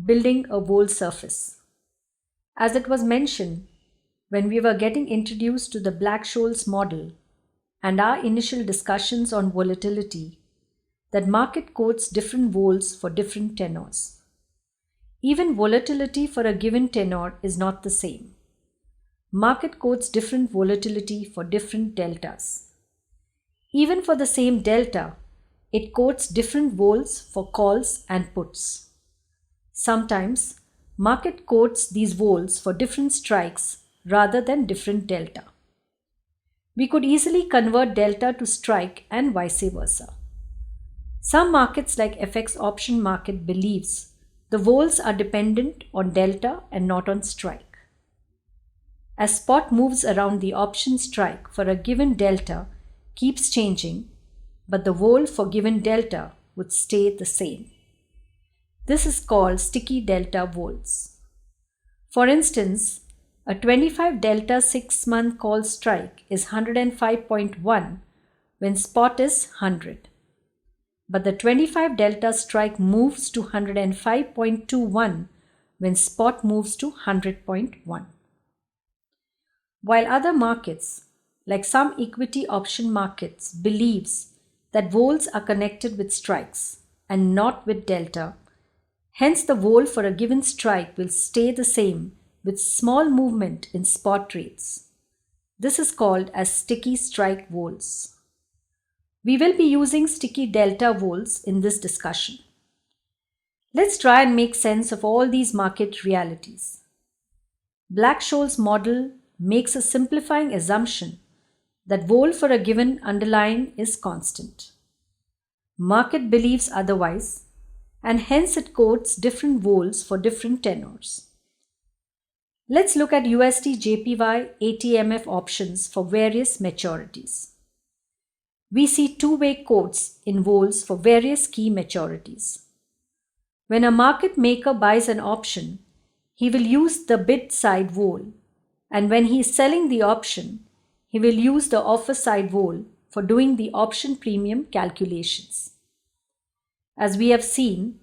Building a Vol Surface. As it was mentioned, when we were getting introduced to the Black-Scholes model and our initial discussions on volatility, that market quotes different vols for different tenors. Even volatility for a given tenor is not the same. Market quotes different volatility for different deltas. Even for the same delta, it quotes different vols for calls and puts. Sometimes, market quotes these vols for different strikes rather than different delta. We could easily convert delta to strike and vice versa. Some markets like FX option market believes the vols are dependent on delta and not on strike. As spot moves around the option strike for a given delta keeps changing, but the vol for given delta would stay the same. This is called sticky delta vols. For instance, a 25 delta 6-month call strike is 105.1 when spot is 100. But the 25 delta strike moves to 105.21 when spot moves to 100.1. While other markets, like some equity option markets, believes that vols are connected with strikes and not with delta, hence the vol for a given strike will stay the same with small movement in spot rates. This is called as sticky strike vols. We will be using sticky delta vols in this discussion. Let's try and make sense of all these market realities. Black-Scholes model makes a simplifying assumption that vol for a given underlying is constant. Market believes otherwise, and hence it quotes different vols for different tenors. Let's look at USD JPY ATMF options for various maturities. We see two-way quotes in vols for various key maturities. When a market maker buys an option, he will use the bid side vol, and when he is selling the option, he will use the offer side vol for doing the option premium calculations. As we have seen,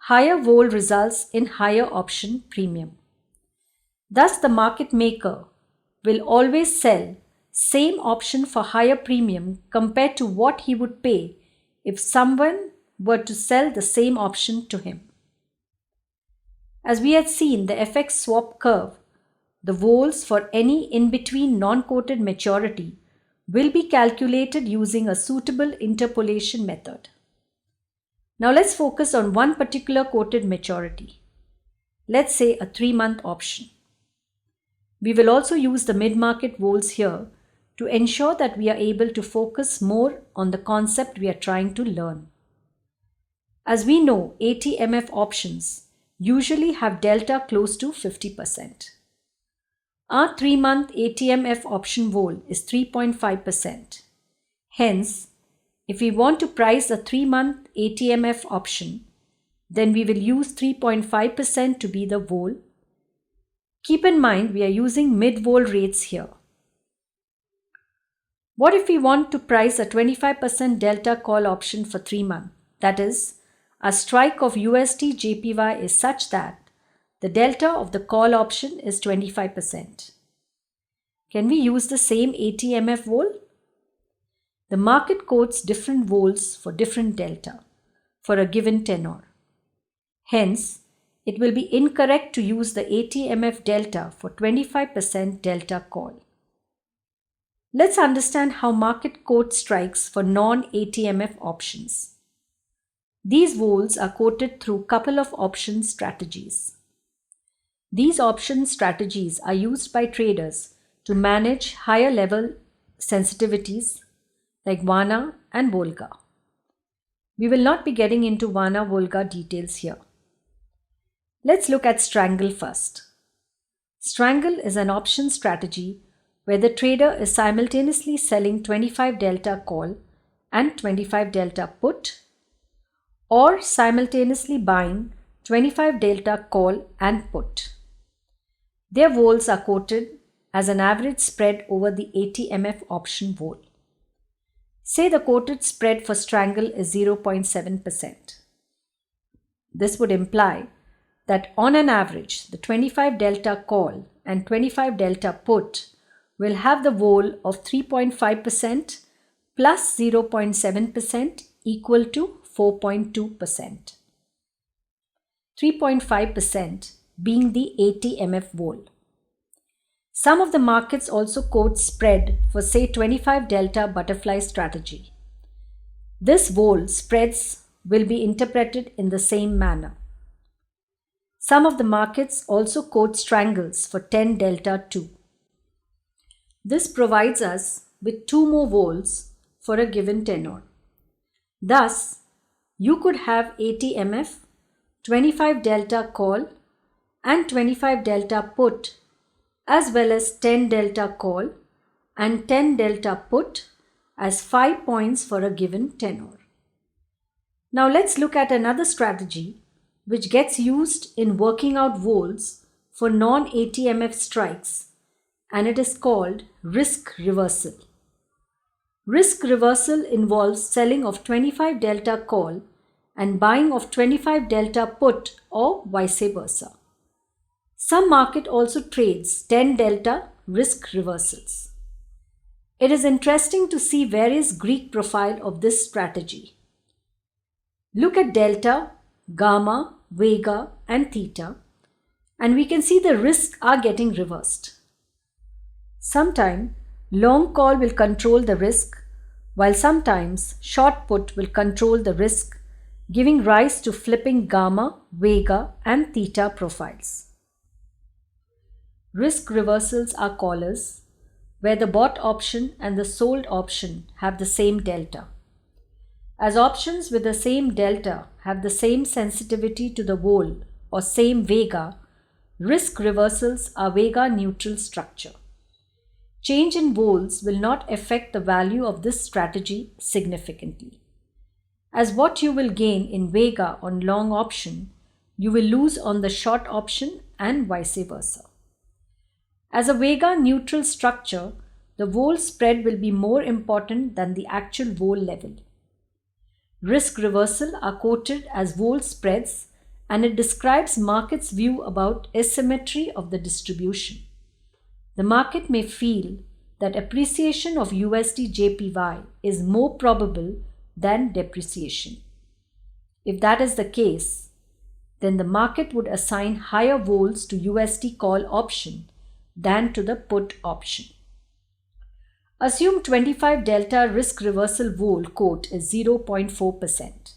higher vol results in higher option premium. Thus, the market maker will always sell same option for higher premium compared to what he would pay if someone were to sell the same option to him. As we had seen the FX swap curve, the vols for any in-between non-quoted maturity will be calculated using a suitable interpolation method. Now let's focus on one particular quoted maturity. Let's say a 3-month option. We will also use the mid-market vols here to ensure that we are able to focus more on the concept we are trying to learn. As we know, ATMF options usually have delta close to 50%. Our 3-month ATMF option vol is 3.5%. Hence, if we want to price a 3-month ATMF option, then we will use 3.5% to be the vol. Keep in mind we are using mid-vol rates here. What if we want to price a 25% delta call option for 3 months? That is, a strike of USD JPY is such that the delta of the call option is 25%. Can we use the same ATMF vol? The market quotes different vols for different delta for a given tenor. Hence, it will be incorrect to use the ATMF delta for 25% delta call. Let's understand how market quotes strikes for non-ATMF options. These vols are quoted through couple of option strategies. These option strategies are used by traders to manage higher level sensitivities like Vana and Volga. We will not be getting into Vana-Volga details here. Let's look at strangle first. Strangle is an option strategy where the trader is simultaneously selling 25 delta call and 25 delta put, or simultaneously buying 25 delta call and put. Their vols are quoted as an average spread over the ATMF option vol. Say the quoted spread for strangle is 0.7%. This would imply that on an average, the 25 delta call and 25 delta put will have the vol of 3.5% plus 0.7% equal to 4.2%. 3.5% being the 80 mf vol. Some of the markets also quote spread for say 25 delta butterfly strategy. This vol spreads will be interpreted in the same manner. Some of the markets also quote strangles for 10 delta 2. This provides us with 2 more vols for a given tenor. Thus, you could have 80 mf, 25 delta call and 25 delta put, as well as 10 delta call and 10 delta put as 5 points for a given tenor. Now let's look at another strategy which gets used in working out vols for non-80 mf strikes, and it is called risk reversal. Risk reversal involves selling of 25 delta call and buying of 25 delta put or vice versa. Some market also trades 10 delta risk reversals. It is interesting to see various Greek profile of this strategy. Look at delta, gamma, vega and theta, and we can see the risks are getting reversed. Sometimes long call will control the risk, while sometimes short put will control the risk, giving rise to flipping gamma, vega and theta profiles. Risk reversals are callers, where the bought option and the sold option have the same delta. As options with the same delta have the same sensitivity to the vol or same vega, risk reversals are vega neutral structure. Change in vols will not affect the value of this strategy significantly. As what you will gain in vega on long option, you will lose on the short option and vice versa. As a vega neutral structure, the vol spread will be more important than the actual vol level. Risk reversal are quoted as vol spreads, and it describes market's view about asymmetry of the distribution. The market may feel that appreciation of USD JPY is more probable than depreciation. If that is the case, then the market would assign higher vols to USD call option than to the put option. Assume 25 delta risk reversal vol quote is 0.4%.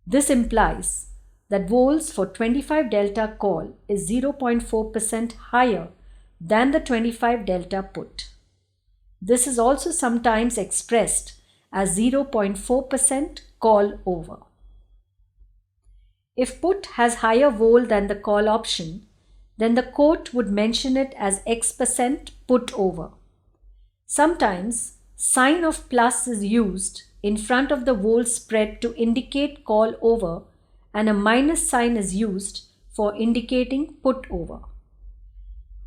This implies that vols for 25 delta call is 0.4% higher than the 25 delta put. This is also sometimes expressed as 0.4% call over. If put has higher vol than the call option, then the quote would mention it as X% put over. Sometimes sign of plus is used in front of the vol spread to indicate call over, and a minus sign is used for indicating put over.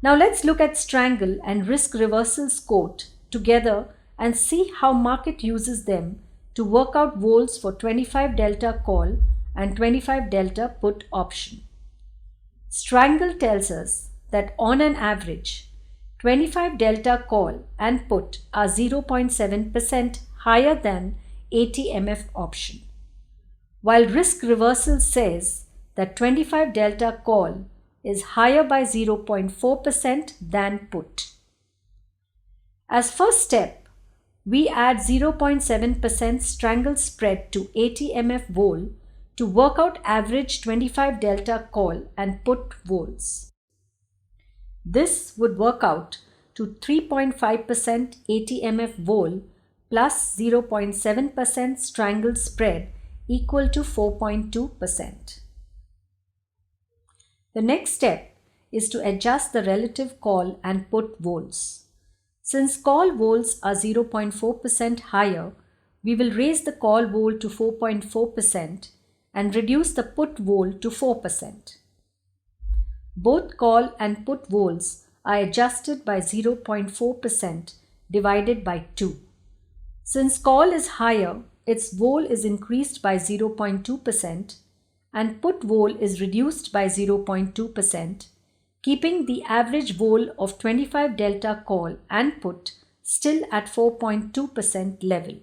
Now let's look at strangle and risk reversals quote together and see how market uses them to work out vols for 25 delta call and 25 delta put option. Strangle tells us that on an average, 25 delta call and put are 0.7% higher than 80 mf option, while risk reversal says that 25 delta call is higher by 0.4% than put. As first step, we add 0.7% strangle spread to 80 mf vol to work out average 25 delta call and put vols. This would work out to 3.5% 80 mf vol plus 0.7% strangle spread equal to 4.2%. The next step is to adjust the relative call and put vols. Since call vols are 0.4% higher, we will raise the call vol to 4.4% and reduce the put vol to 4%. Both call and put vols are adjusted by 0.4% divided by 2. Since call is higher, its vol is increased by 0.2% and put vol is reduced by 0.2%, keeping the average vol of 25 delta call and put still at 4.2% level.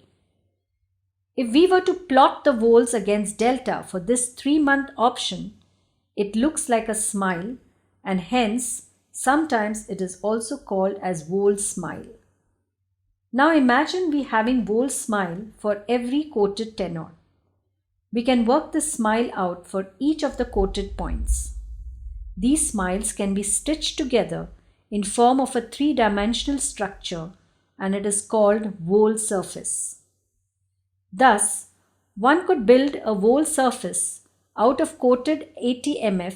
If we were to plot the vols against delta for this 3-month option, it looks like a smile, and hence sometimes it is also called as vol smile. Now imagine we having vol smile for every quoted tenor. We can work the smile out for each of the quoted points. These smiles can be stitched together in form of a 3-dimensional structure, and it is called vol surface. Thus, one could build a vol surface out of quoted ATMF,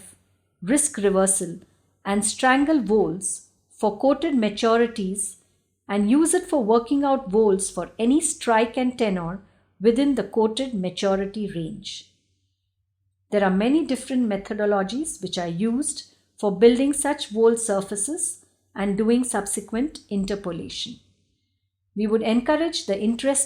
risk reversal, and strangle vols for quoted maturities and use it for working out vols for any strike and tenor within the quoted maturity range. There are many different methodologies which are used for building such vol surfaces and doing subsequent interpolation. We would encourage the interested